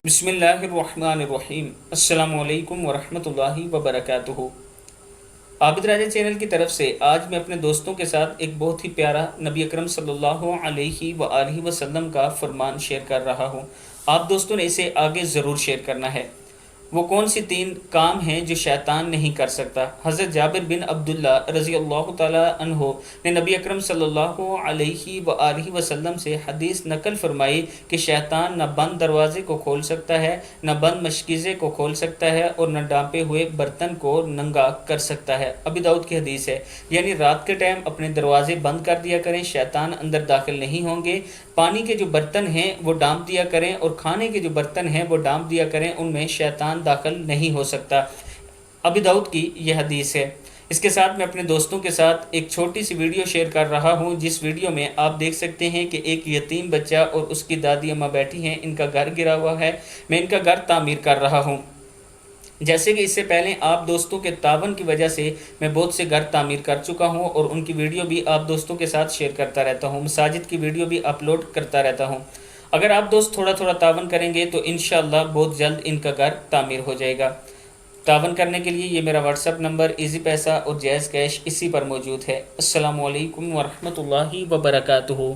بسم اللہ الرحمن الرحیم۔ السلام علیکم ورحمۃ اللہ وبرکاتہ۔ عابد راجہ چینل کی طرف سے آج میں اپنے دوستوں کے ساتھ ایک بہت ہی پیارا نبی اکرم صلی اللہ علیہ وآلہ وسلم کا فرمان شیئر کر رہا ہوں۔ آپ دوستوں نے اسے آگے ضرور شیئر کرنا ہے۔ وہ کون سی 3 کام ہیں جو شیطان نہیں کر سکتا؟ حضرت جابر بن عبداللہ رضی اللہ تعالیٰ عنہ نے نبی اکرم صلی اللہ علیہ وآلہ وسلم سے حدیث نقل فرمائی کہ شیطان نہ بند دروازے کو کھول سکتا ہے، نہ بند مشکیزے کو کھول سکتا ہے، اور نہ ڈانپے ہوئے برتن کو ننگا کر سکتا ہے۔ ابی داؤد کی حدیث ہے۔ یعنی رات کے ٹائم اپنے دروازے بند کر دیا کریں، شیطان اندر داخل نہیں ہوں گے۔ پانی کے جو برتن ہیں وہ ڈانپ دیا کریں، اور کھانے کے جو برتن ہیں وہ ڈانپ دیا کریں، ان میں شیطان داخل نہیں ہو سکتا۔ ابی داؤد کی یہ حدیث ہے۔ اس کے ساتھ میں اپنے دوستوں کے ساتھ ایک چھوٹی سی ویڈیو شیئر کر رہا ہوں، جس ویڈیو میں آپ دیکھ سکتے ہیں کہ ایک یتیم بچہ اور اس کی دادی اماں بیٹھی ہیں، ان کا گھر گرا ہوا ہے، میں ان کا گھر تعمیر کر رہا ہوں۔ جیسے کہ اس سے پہلے آپ دوستوں کے تعاون کی وجہ سے میں بہت سے گھر تعمیر کر چکا ہوں، اور ان کی ویڈیو بھی آپ دوستوں کے ساتھ شیئر کرتا رہتا ہوں، مساجد کی ویڈیو بھی اپلوڈ کرتا رہتا ہوں۔ اگر آپ دوست تھوڑا تھوڑا تعاون کریں گے تو انشاءاللہ بہت جلد ان کا گھر تعمیر ہو جائے گا۔ تعاون کرنے کے لیے یہ میرا واٹس ایپ نمبر ایزی پیسہ اور جائز کیش اسی پر موجود ہے۔ السلام علیکم ورحمۃ اللہ وبرکاتہ۔